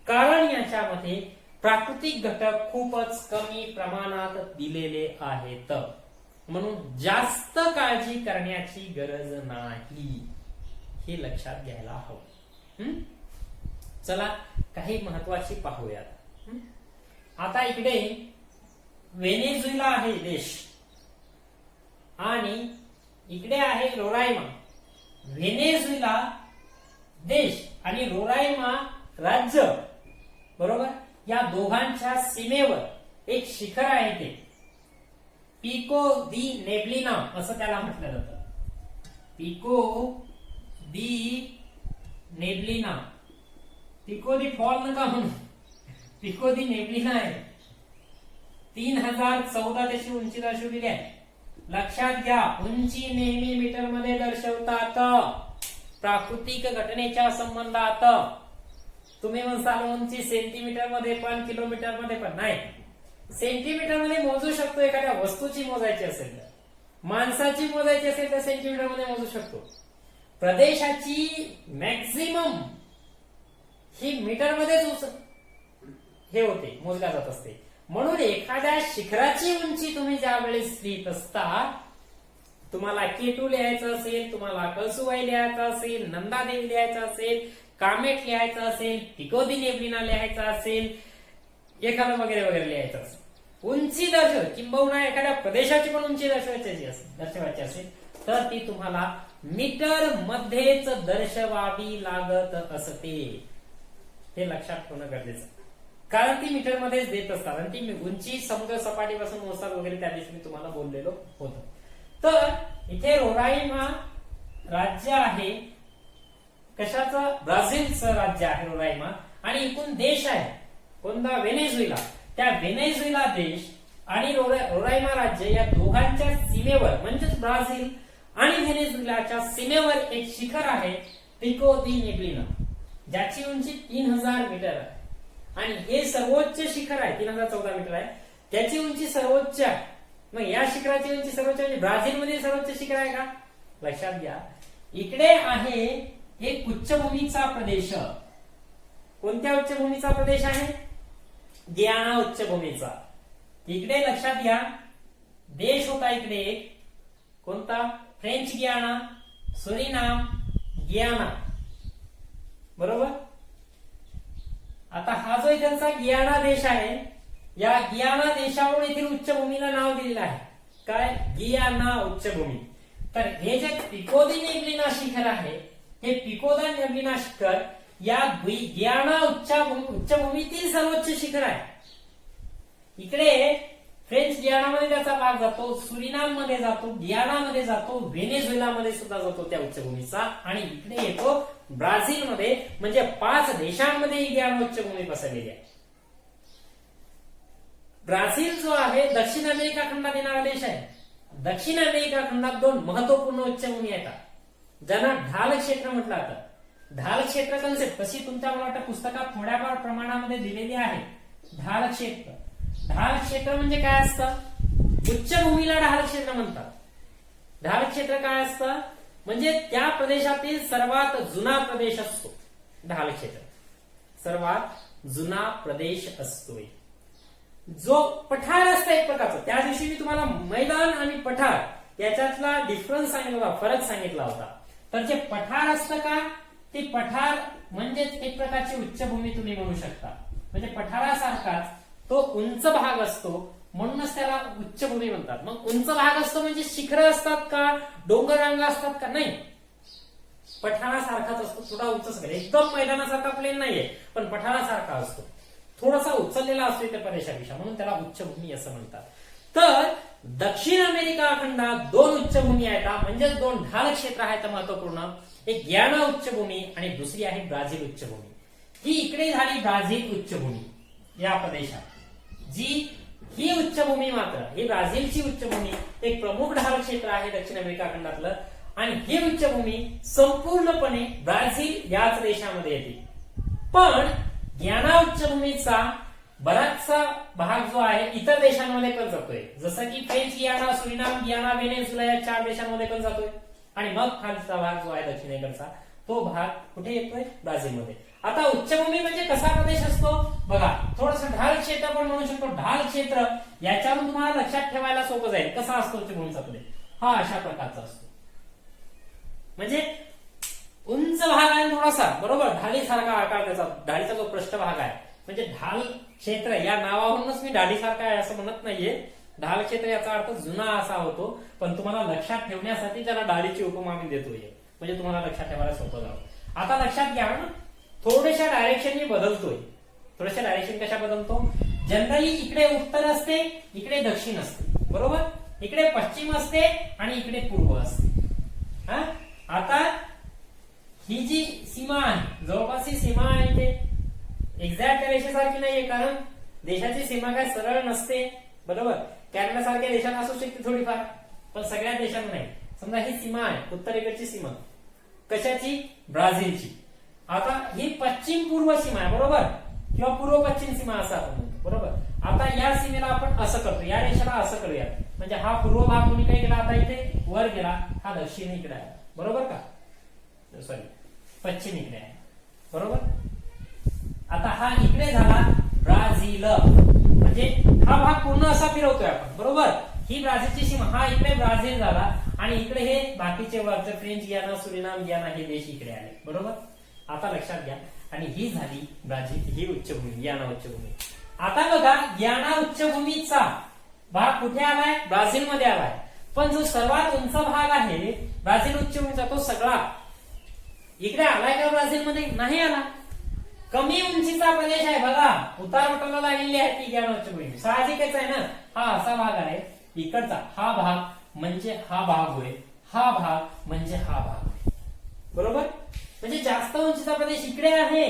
कारण याच्यामध्ये प्राकृतिक घटक खूपच कमी प्रमाणात दिलेले आहेत. म्हणून जास्त काळजी करण्याची गरज नाही, हे लक्षात घ्यायला हवं. चला काही महत्वाची पाहूयात. आता इकडे व्हेनेझुएला आहे देश आणि इकडे आहे रोरायमा. व्हेनेझुएला देश आणि रोरायमा राज्य, बरोबर, या दोघांच्या सीमेवर एक शिखर आहे ते पिको दी नेब्लिना असं त्याला म्हटलं जातं. पिको दी नेब्लिना, पिको दी फॉल नका म्हणून, पिको दी नेब्लिना आहे. 3014 त्याची उंची दर्शवलेली आहे. लक्षात घ्या, उंची नेहमी मीटर मध्ये दर्शवतात, प्राकृतिक घटनेच्या संबंधात. तुम्ही म्हणसाल उंची सेंटीमीटर मध्ये पण किलोमीटर मध्ये पण नाही. सेंटीमीटर मध्ये मोजू शकतो, एखाद्या वस्तूची मोजायची असेल तर, माणसाची मोजायची असेल तर सेंटीमीटर मध्ये मोजू शकतो. प्रदेशाची मॅक्झिमम ही मीटर मध्येच हे होते, मोजल्या जात असते. म्हणून एखाद्या शिखराची उंची तुम्ही ज्या वेळेस लिहित असता, तुम्हाला केटू लिहायचं असेल, तुम्हाला कळसुबाई लिहायचं असेल, नंदादेवी लिहायचं असेल, कामेट लिहायचं असेल, पिको दी नेब्लिना लिहायचं असेल, एखादं वगैरे वगैरे लिहायचं असेल, उंची दर्शव किंबहुना एखाद्या प्रदेशाची पण उंची दर्शवायची असेल तर ती तुम्हाला मीटर मध्येच दर्शवावी लागत असते. हे लक्षात ठेवणं गरजेचं, कारण ती मीटर मध्येच देत असतात आणि ती उंची समुद्र सपाटीपासून मोजतात वगैरे, त्या दिवशी मी तुम्हाला बोललेलो होतो. तर इथे रोराईमा राज्य आहे, कशाचं? ब्राझीलचं राज्य आहे रोराईमा. आणि एकूण देश आहे कोणता? व्हेनेझुएला. त्या व्हेनेझुएला देश आणि रोराईमा राज्य या दोघांच्या सीमेवर, म्हणजेच ब्राझील आणि व्हेनेझुएलाच्या सीमेवर एक शिखर आहे पिको दी नेब्लिना, ज्याची उंची 3000 मीटर आहे. आणि हे सर्वोच्च शिखर आहे, 3014 मीटर आहे, त्याची उंची सर्वोच्च आहे. मग या शिखराची उंची सर्वोच्च म्हणजे ब्राझीलमध्ये सर्वोच्च शिखर आहे का? लक्षात घ्या, इकडे आहे एक उच्चभूमीचा प्रदेश. कोणत्या उच्चभूमीचा प्रदेश आहे? गियाना उच्चभूमीचा. इकडे लक्षात घ्या, देश होता इकडे एक कोणता? फ्रेंच गियाना, सुरिनाम, गियाना, बरोबर. आता हा जो इथलचा गियाना देश आहे, या गियाना देशावरून येथील उच्चभूमीला नाव दिलेलं आहे काय? गियाना उच्चभूमी. तर हे जे पिको दी नेब्लिना शिखर आहे, हे पिको दी नेब्लिना शिखर या गियाना उच्चभूमीतील सर्वोच्च शिखर आहे. इकडे फ्रेंच गियाना मध्ये त्याचा भाग जातो, सुरिनाम मध्ये जातो, गियाना मध्ये जातो, व्हेनेझुएला मध्ये सुद्धा जातो त्या उच्चभूमीचा, आणि इकडे येतो ब्राझील मध्ये. म्हणजे 5 देशांमध्ये ही गियाना उच्चभूमी पसरलेली आहे. ब्राझील जो आहे दक्षिण अमेरिका खंडात येणारा देश आहे. दक्षिण अमेरिका खंडात 2 महत्वपूर्ण उच्चभूमी आहेत, ज्यांना ढाल क्षेत्र म्हटलं जातं. ढाल क्षेत्र कन्सेप्ट तशी तुमच्या मला वाटतं पुस्तकात थोड्याफार प्रमाणामध्ये दिलेली आहे. ढाल क्षेत्र, ढाल क्षेत्र म्हणजे काय असतं? उच्चभूमीला ढाल क्षेत्र म्हणतात. ढाल क्षेत्र काय असतं? म्हणजे त्या प्रदेशातील सर्वात जुना प्रदेश असतो. ढाल क्षेत्र सर्वात जुना प्रदेश असतोय. जो पठार असतं एक प्रकारचं, त्या दिवशी मी तुम्हाला मैदान आणि पठार याच्यातला डिफरन्स सांगितला होता, फरक सांगितला होता. तर जे पठार असतं का, ते पठार म्हणजेच एक प्रकारची उच्चभूमी तुम्ही म्हणू शकता. म्हणजे पठारासारखाच तो उंच भाग असतो, म्हणूनच त्याला उच्चभूमी म्हणतात. मग उंच भाग असतो म्हणजे शिखरं असतात का, डोंगर रांगा असतात का? नाही, पठारासारखाच असतो, थोडा उंच. एकदम मैदानासारखा प्लेन नाहीये, पण पठारासारखा असतो, थोडासा उचललेला असतो इतर प्रदेशापेक्षा, म्हणून त्याला उच्चभूमी असं म्हणतात. तर दक्षिण अमेरिका खंडात 2 उच्चभूमी आहेत, म्हणजे 2 ढाल क्षेत्र आहेत महत्वपूर्ण. एक गियाना उच्चभूमी आणि दुसरी आहे ब्राझील उच्चभूमी. ही इकडे झाली ब्राझील उच्चभूमी या प्रदेशात. ही उच्चभूमी मात्र, ही ब्राझीलची उच्चभूमी एक प्रमुख ढाल क्षेत्र आहे दक्षिण अमेरिका खंडातलं, आणि ही उच्चभूमी संपूर्णपणे ब्राझील याच देशामध्ये येते. पण गियाना उच्चभूमीचा बराचसा भाग जो आहे इतर देशांमध्ये पण जातोय, जसं की फ्रेंच गियाना, सुरिनाम, गियाना, व्हेनेझुएला या 4 देशांमध्ये पण जातोय. आणि मग खालचा भाग जो आहे दक्षिणेकडचा, तो भाग कुठे येतोय? ब्राझीलमध्ये. आता उच्चभूमी म्हणजे कसा प्रदेश असतो बघा, थोडस ढाल क्षेत्र पण म्हणू शकतो. ढाल क्षेत्र याच्यावरून तुम्हाला लक्षात ठेवायला सोपं जाईल कसा असतो उच्चभूमीचा प्रदेश. हा अशा प्रकारचा असतो. म्हणजे उंच भाग आहे थोडासा, बरोबर, ढालीसारखा आकार त्याचा, ढालीचा जो पृष्ठभाग आहे, म्हणजे ढाल क्षेत्र या नावावरूनच मी ढालीसारखा आहे असं म्हणत नाहीये. ढाल क्षेत्र याचा अर्थ जुना असा होतो, पण तुम्हाला लक्षात ठेवण्यासाठी त्याला ढालीची उपमा मी देतोय, म्हणजे तुम्हाला लक्षात ठेवायला सोपं जावं. आता लक्षात घ्या ना, थोड्याशा डायरेक्शन मी बदलतोय. थोड्याशा डायरेक्शन कशा बदलतो? जनरली इकडे उत्तर असते, इकडे दक्षिण असते, बरोबर, इकडे पश्चिम असते आणि इकडे पूर्व असते. हा, आता ही जी सीमा आहे, जवळपास ही सीमा आहे, ते एक्झॅक्ट रेषेसारखी नाहीये, कारण देशाची सीमा काय सरळ नसते, बरोबर. कॅनडा सारख्या देशांना असू शकते थोडीफार, पण सगळ्या देशांना नाही. समजा ही सीमा आहे, उत्तरेकडची सीमा कशाची? ब्राझीलची. आता ही पश्चिम पूर्व सीमा आहे, बरोबर, किंवा पूर्व पश्चिम सीमा असं आपण म्हणतो, बरोबर. आता या सीमेला आपण असं करतो, या रेषेला असं करूया, म्हणजे हा पूर्व भाग कोणी काय केला, आता इथे वर गेला, हा दक्षिण इकडे आहे, बरोबर का, सॉरी पश्चिम इकडे आहे, बरोबर. आता हा इकडे झाला ब्राझील, म्हणजे हा भाग पूर्ण असा फिरवतोय आपण, बरोबर. ही ब्राझीलची सीमा, हा इकडे ब्राझील झाला आणि इकडे हे बाकीचे वरचे फ्रेंच गियाना, सुरिनाम गियाना हे देश इकडे आले, बरोबर. आता लक्षात घ्या, आणि ही झाली ब्राझील, ही उच्चभूमी, गियाना उच्चभूमी. आता बघा, गियाना उच्चभूमीचा भाग कुठे आलाय? ब्राझील मध्ये आलाय. पण जो सर्वात उंच भाग आहे ब्राझील उच्चभूमीचा, तो सगळा इकडे आलाय का ब्राझील मध्ये? नाही आला. कमी उंचीचा प्रदेश आहे बघा, उतार बटनला लागलेली आहे ती गियाना उच्चभूमी. साहजिकच आहे ना, हा असा भाग आहे, इकडचा हा भाग म्हणजे हा भाग होय, हा भाग म्हणजे हा भाग होय, बरोबर. म्हणजे जास्त उंचीचा प्रदेश इकडे आहे,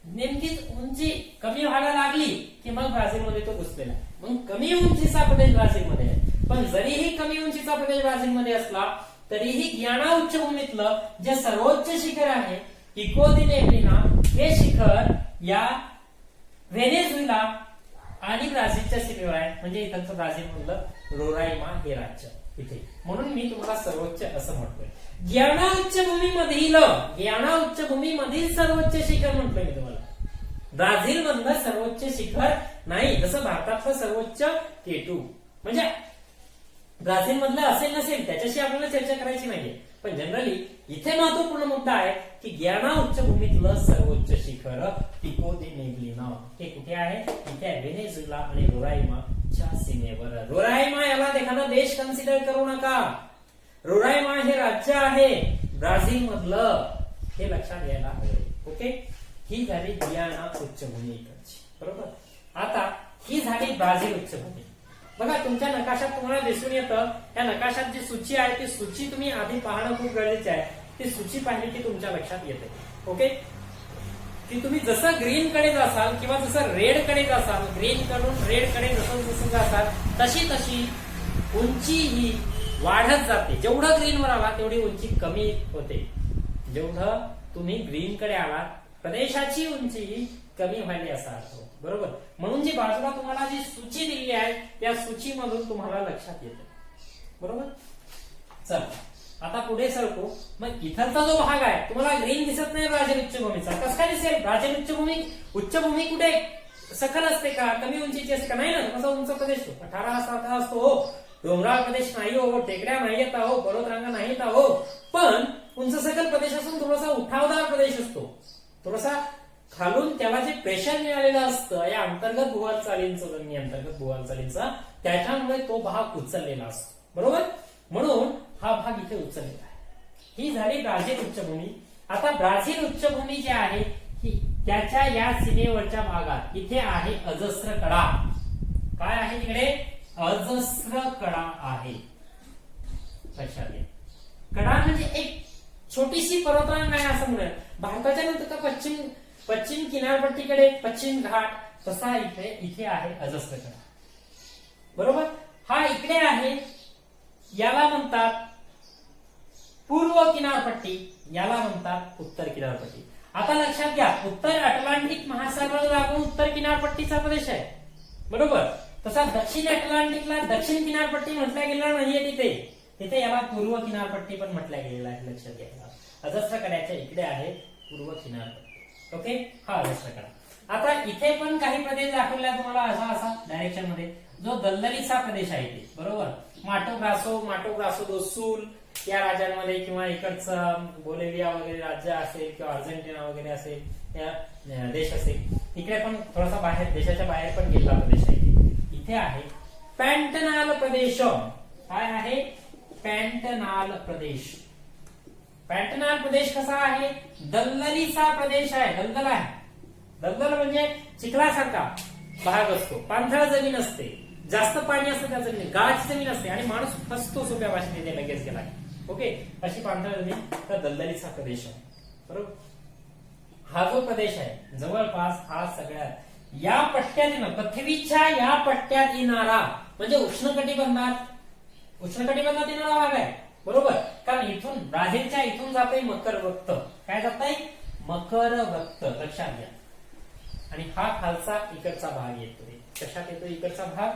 नेमकीच उंची कमी व्हायला लागली की मग ब्राझीलमध्ये तो घुसलेला. मग कमी उंचीचा प्रदेश ब्राझीलमध्ये आहे, पण जरीही कमी उंचीचा प्रदेश ब्राझीलमध्ये असला तरीही गियाना उच्चभूमीतलं जे सर्वोच्च शिखर आहे पिको दी नेब्लिना, हे शिखर या व्हेनेझुएला आणि ब्राझीलच्या सीमेवर आहे, म्हणजे इथलचं ब्राझील मधलं रोराइमा हे राज्य इथे. म्हणून मी तुम्हाला सर्वोच्च असं म्हटलोय. गियाना उच्चभूमीमधील सर्वोच्च शिखर म्हटलं मी तुम्हाला, ब्राझील मधलं सर्वोच्च शिखर नाही. जसं भारतातलं सर्वोच्च K2, म्हणजे ब्राझील मधलं असेल नसेल त्याच्याशी आपल्याला चर्चा करायची नाहीये, पण जनरली इथे महत्वपूर्ण मुद्दा आहे की गियाना उच्चभूमीतलं सर्वोच्च शिखर पिको दी नेब्लिना हे कुठे आहे? इथे आहे, व्हेनेझुएला आणि रोराइमाच्या सीमेवर. रोराइमा याला एखादा देश कन्सिडर करू नका, रोराइमा हे राज्य आहे ब्राझील मधलं, हे लक्षात घ्यायला हवे. ओके, ही झाली गियाना उच्चभूमी इकडची, बरोबर. आता ही झाली ब्राझील उच्चभूमी. बघा, तुमच्या नकाशात तुम्हाला दिसून येतं, या नकाशात जी सूची आहे ती सूची तुम्ही आधी पाहणं खूप गरजेचे आहे. ती सूची पाहिली की तुमच्या लक्षात येते. ओके, की तुम्ही जसं ग्रीन कडे जासाल किंवा जसं रेड कडे जासाल, ग्रीन कडून रेड कडे जसं जसं जासाल तशी तशी उंची ही वाढत जाते. जेवढं ग्रीनवर आला तेवढी उंची कमी होते. जेवढं तुम्ही ग्रीन कडे आलात प्रदेशाची उंची कमी व्हायली असा अर्थ, बरोबर. म्हणून जी बाजूला तुम्हाला जी सूची दिली आहे त्या सूचीमधून तुम्हाला लक्षात येते, बरोबर. चल आता पुढे सरको. मग इथलचा जो भाग आहे तुम्हाला ग्रीन दिसत नाही ब्राझील उच्चभूमीचा, कसं काय दिसेल? ब्राझील उच्चभूमी कुठे सखल असते का? कमी उंचीची असते का? नाही ना, कसा उंच प्रदेश 18 असतो हो, डोंगराळ प्रदेश नाही हो, टेकड्या नाही येत हो, पर्वतरांगा नाही येत हो, पण उंच सखल प्रदेश असून थोडासा उठावदार प्रदेश असतो, थोडासा खालून त्याला जे प्रेशर मिळालेलं असतं या अंतर्गत भूहालचालींचं, जमिनी अंतर्गत भूहालचालींचा, त्याच्यामुळे तो भाग उचललेला असतो, बरोबर. म्हणून हा भाग इथे उचललेला आहे. ही झाली ब्राझील उच्चभूमी. आता ब्राझील उच्चभूमी जी आहे ही त्याच्या या सीमेवरच्या भागात इथे आहे अजस्र कडा. काय आहे तिकडे? अजस्र कडा आहे. लक्षात घ्या, कडा म्हणजे एक छोटीशी पर्वतरांग नाही असं म्हणूया. भारताच्या नंतर पश्चिम किनारपट्टीकडे पश्चिम घाट, तसा इथे आहे अजस्र कडा, बरोबर. हा इकडे आहे, याला म्हणतात पूर्व किनारपट्टी, याला म्हणतात उत्तर किनारपट्टी. आता लक्षात घ्या, उत्तर अटलांटिक महासागर लागून उत्तर किनारपट्टीचा प्रदेश आहे, बरोबर. तसा दक्षिण अटलांटिकला दक्षिण किनारपट्टी म्हटल्या गेलेला नाहीये तिथे, तिथे याला पूर्व किनारपट्टी पण म्हटल्या गेलेला आहे. लक्षात घ्या, अजस्र कड्याच्या इकडे आहे पूर्व किनारपट्टी. ओके, हा अजस्र कडा. आता इथे पण काही प्रदेश दाखवला तुम्हाला असा डायरेक्शन मध्ये, जो दलदलीचा प्रदेश आहे ते, बरोबर. माटो ग्रासो दो सुल या राज्यांमध्ये किंवा इकडचं बोलिव्हिया वगैरे राज्य असेल किंवा अर्जेंटिना वगैरे असेल या देश असेल, इकडे पण थोडासा बाहेर देशाच्या बाहेर पण गेलेला प्रदेश आहे. इथे आहे पॅन्टनाल प्रदेश. काय आहे? पॅन्टनाल प्रदेश. पॅन्टनाल प्रदेश कसा आहे? दलदलीचा प्रदेश आहे. दलदल आहे. दलदल म्हणजे चिखलासारखा भाग असतो, पांढरा जमीन असते, जास्त पाणी असतं त्या जमिनीत, गाळाची जमीन असते आणि माणूस फसतो सोप्या भाषेत इथे लगेच गेला. ओके, अशी पांढरा जमीन तर दलदलीचा प्रदेश आहे. बरोबर. हा जो प्रदेश आहे जवळपास हा सगळ्यात या पट्ट्यात पृथ्वीच्या या पट्ट्यात येणारा म्हणजे उष्णकटिबंधात येणारा भाग आहे. बरोबर. कारण इथून ब्राझीलच्या इथून जाते मकर वृत्त. काय जात आहे? मकर वृत्त. लक्षात घ्या. आणि हा खालचा इकडचा भाग येतोय. कशात येतोय इकडचा भाग?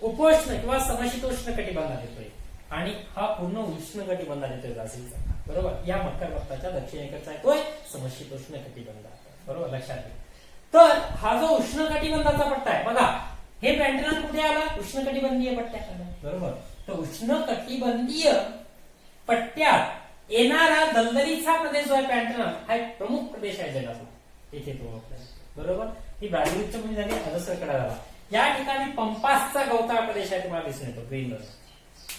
उपोष्ण किंवा समशीतोष्ण कटिबंधात येतोय आणि हा पूर्ण उष्ण कटिबंधात येतोय ब्राझीलचा. बरोबर. या मकर वृत्ताच्या दक्षिणेकडचा येतोय समशीतोष्ण कटिबंधात. बरोबर. लक्षात घ्या. तर हा जो उष्ण कटिबंधाचा पट्टा आहे बघा, हे पॅन्टनाल कुठे आला? उष्ण कटिबंधीय पट्ट्यात आला. बरोबर. तर उष्ण कटिबंधीय पट्ट्यात येणारा दलदलीचा प्रदेश जो आहे पॅन्टनाल हा एक प्रमुख प्रदेश आहे जगाचा. इथे तो आपला. बरोबर. ही ब्राझील उच्चभूमी झाली, अधसरकडा झाला. या ठिकाणी पंपासचा गवताळ प्रदेश आहे तुम्हाला दिसून येतो. ग्रीनलंड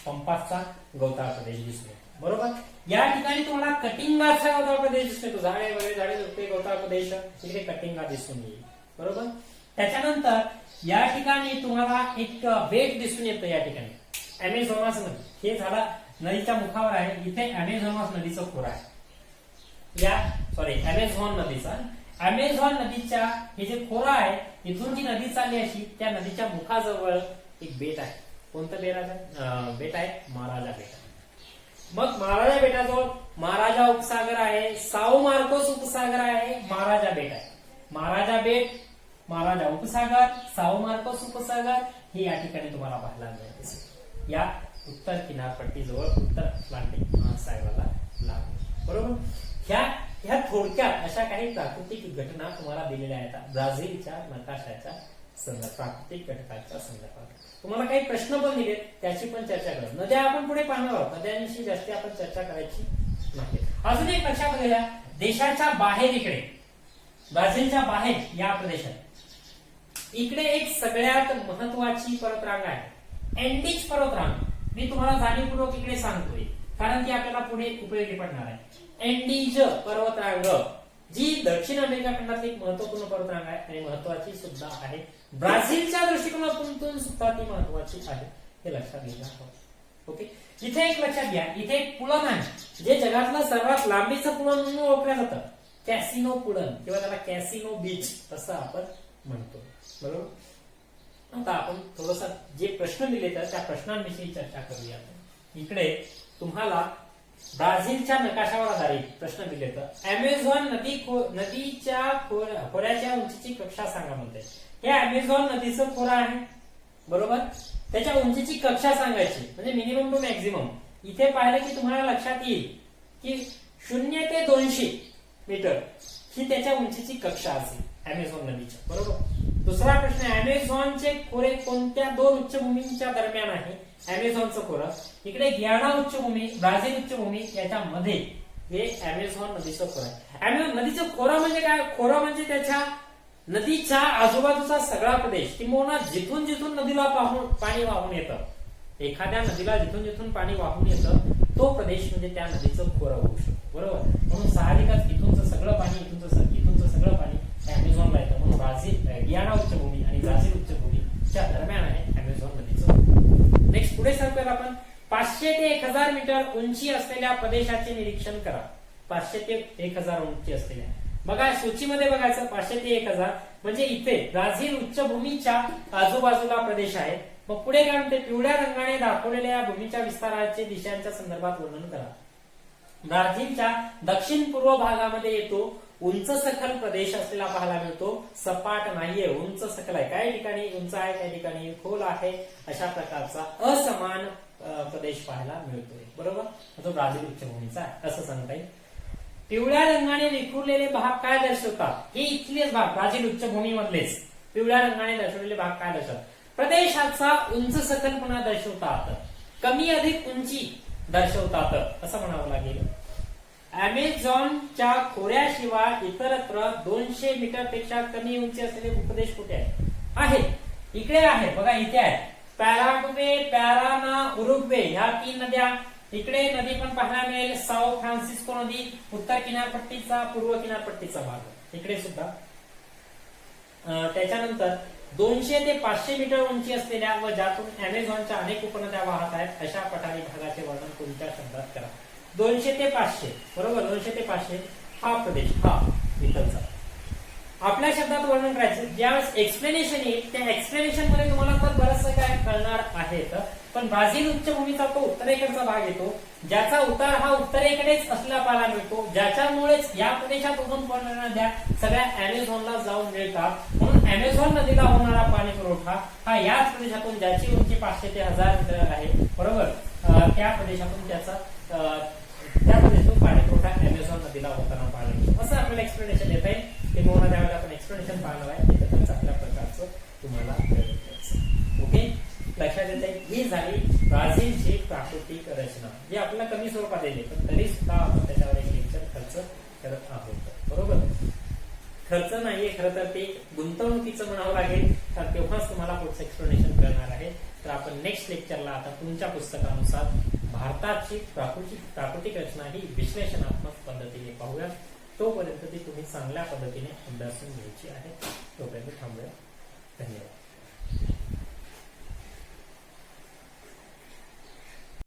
पंपासचा गवताळ प्रदेश दिसून येतो. बरोबर. या ठिकाणी तुम्हाला कटिंगाचा गवताळ प्रदेश दिसून येतो. झाडे वगैरे झाडे झुडपे गवताळ प्रदेश, इकडे कटिंगा दिसून येईल. बरोबर. त्याच्यानंतर या ठिकाणी तुम्हाला एक बेट दिसून येतं. या ठिकाणी अमेझॉनास नदी, हे झाला नदीच्या मुखावर आहे. इथे अमेझॉनास नदीचं खोरा आहे. अमेझॉन नदीचा, अमेझॉन नदीच्या हे जे खोरा आहे इथून जी नदी चालली अशी त्या नदीच्या मुखाजवळ एक बेट आहे. कोणतं बेट आहे? महाराजा बेट. मग महाराजा बेटाजवळ महाराजा उपसागर आहे, साओ मार्कोस उपसागर आहे, महाराजा बेट आहे. महाराजा बेट, महाराजा उपसागर, साओ मार्कोस उपसागर हे या ठिकाणी तुम्हाला पाहायला मिळते. या उत्तर किनारपट्टीजवळ उत्तर अटलांटिक महासागराला लागतो. बरोबर. ह्या थोडक्यात अशा काही प्राकृतिक घटना तुम्हाला दिलेल्या आहेत ब्राझीलच्या नकाशाच्या प्राकृतिक घटकांच्या संदर्भात. तुम्हाला काही प्रश्न पण दिलेत, त्याची पण चर्चा करू. नद्या आपण पुढे पाहणार आहोत, नद्यांविषयी जास्त आपण चर्चा करायची नाही. अजून एक लक्षात घ्या, देशाच्या बाहेर इकडे ब्राझीलच्या बाहेर या प्रदेशात इकडे एक सगळ्यात महत्वाची पर्वतरांग आहे, अँडीज पर्वतरांग. मी तुम्हाला जाणीवपूर्वक इकडे सांगतोय कारण ती आपल्याला पुढे उपयोगी पडणार आहे. अँडीज पर्वतरांग जी दक्षिण अमेरिका खंडातली एक महत्वपूर्ण पर्वतरांग आहे आणि महत्वाची सुद्धा आहे. ब्राझीलच्या दृष्टिकोनातून सुद्धा ती महत्वाची आहे, हे लक्षात घ्यायला हवं. ओके. इथे एक लक्षात घ्या, इथे एक पुळण आहे जे जगातलं सर्वात लांबीचं पुळण म्हणून ओळखलं जातं. कॅसिनो पुळण किंवा त्याला कॅसिनो बीच असं आपण म्हणतो. बरोबर. आता आपण थोडस जे प्रश्न दिले तर त्या प्रश्नांविषयी चर्चा करूया. इकडे तुम्हाला ब्राझीलच्या नकाशावर आधारित प्रश्न दिले तर अमेझॉन नदीच्या खोऱ्याच्या उंचीची कक्षा सांगा म्हणते. हे अमेझॉन नदीचं खोरा आहे. बरोबर. त्याच्या उंचीची कक्षा सांगायची म्हणजे मिनिमम टू मॅक्झिमम. इथे पाहिलं की तुम्हाला लक्षात येईल की 0 ते 200 मीटर ही त्याच्या उंचीची कक्षा असेल अमेझॉन नदीच्या. बरोबर. दुसरा प्रश्न, अमेझॉनचे खोरे कोणत्या दोन उच्चभूमींच्या दरम्यान आहे? अमेझॉनचं खोरं इकडे गियाना उच्चभूमी, ब्राझील उच्चभूमी याच्यामध्ये हे अमेझॉन नदीचं खोरं आहे. नदीचं खोरं म्हणजे काय? खोरं म्हणजे त्याच्या नदीच्या आजूबाजूचा सगळा प्रदेश, किंवा जिथून जिथून नदीला पाणी वाहून येतं, एखाद्या नदीला जिथून जिथून पाणी वाहून येतं तो प्रदेश म्हणजे त्या नदीचं खोरं होऊ शकतो. बरोबर. म्हणून साहजिकच इथूनचं सगळं पाणी इथूनचं सगळं पाणी अमेझॉनला येतं. म्हणून गियाना उच्चभूमी आणि ब्राझील उच्चभूमीच्या दरम्यान आहे अमेझॉन नदीचं. नेक्स्ट पुढे सरकूया आपण. 500 ते 1000 मीटर उंची असलेल्या प्रदेशाचे निरीक्षण करा. 500 ते 1000 उंची असलेल्या बघा सूचीमध्ये बघायचं. 500 ते 1000 म्हणजे इथे ब्राझील उच्चभूमीच्या आजूबाजूला प्रदेश आहे. मग पुढे काय म्हणते? पिवळ्या रंगाने दाखवलेल्या या भूमीच्या विस्ताराचे दिशांच्या संदर्भात वर्णन करा. ब्राझीलच्या दक्षिण पूर्व भागामध्ये येतो उंच सखल प्रदेश असलेला पाहायला मिळतो. सपाट नाहीये, उंच सखल आहे. काही ठिकाणी उंच आहे, काही ठिकाणी खोल आहे. अशा प्रकारचा असमान प्रदेश पाहायला मिळतोय. बरोबर. तो ब्राझील उच्चभूमीचा आहे असं सांगता येईल. पिवळ्या रंगाने विखुरलेले भाग काय दर्शवतात? हे इथलेच भाग ब्राझील उच्चभूमी मधलेच पिवळ्या रंगाने दर्शवलेले भाग काय दर्शवतात? प्रदेशाचा उंच सखलपणा दर्शवतात. कमी अधिक उंची दर्शवतात असं म्हणावं लागेल. अमेझॉनच्या खोऱ्याशिवाय इतरत्र 200 मीटर पेक्षा कमी उंची असलेले भूप्रदेश कुठे आहे? इकडे आहे बघा, इथे आहे. पॅराग्वे, पॅराना, उरुग्वे ह्या 3 नद्या. इकडे नदी पण पाहायला मिळेल साओ फ्रान्सिस्को नदी, उत्तर किनारपट्टीचा पूर्व किनारपट्टीचा भाग इकडे सुद्धा. त्याच्यानंतर 200 ते 500 मीटर उंची असलेल्या व ज्यातून अमेझॉनच्या अनेक उपनद्या वाहत आहेत अशा पठारी भागाचे वर्णन कोणत्या शब्दात करा? 200 ते 500 बरोबर. 200 ते 500 हा प्रदेश, हा इथलचा. आपल्या शब्दात वर्णन करायचं. ज्यावेळेस एक्सप्लेनेशन येईल त्या एक्सप्लेनेशन मध्ये तुम्हाला तर बरंचसं काय कळणार आहे. पण ब्राझील उच्चभूमीचा तो उत्तरेकडचा भाग येतो, ज्याचा उतार हा उत्तरेकडेच असला पाहायला मिळतो, ज्याच्यामुळेच या प्रदेशात उगम पडणाऱ्या नद्या सगळ्या अमेझॉनला जाऊन मिळतात. म्हणून अमेझॉन नदीला होणारा पाणी पुरवठा हा याच प्रदेशातून, ज्याची उंची 500 ते 1000 मीटर आहे बरोबर, त्या प्रदेशातून पाणी पुरवठा अमेझॉन नदीला होताना पाहायला मिळतो. असं आपल्याला एक्सप्लेनेशन येत आहे. ते मोहना त्यावेळेला आपण एक्सप्लेनेशन पाहणार आहे. इथं चांगल्या प्रकारचं तुम्हाला ओके लक्षात येत आहे. ही झाली ब्राझीलची प्राकृतिक रचना, जी आपल्याला कमी स्वरूपात येते, पण तरी सुद्धा आपण त्याच्यावर एक लेक्चर खर्च करत आहोत बरोबर. खर्च नाहीये खरं तर ते गुंतवणुकीचं म्हणावं लागेल, तर तेव्हाच तुम्हाला पुढचं एक्सप्लेनेशन करणार आहे. तर आपण नेक्स्ट लेक्चरला आता तुमच्या पुस्तकानुसार भारताची प्राकृतिक रचना ही विश्लेषणात्मक पद्धतीने पाहूया. तोपर्यंत ती तुम्ही चांगल्या पद्धतीने अभ्यासून घ्यायची आहे. तोपर्यंत थांबूया. धन्यवाद.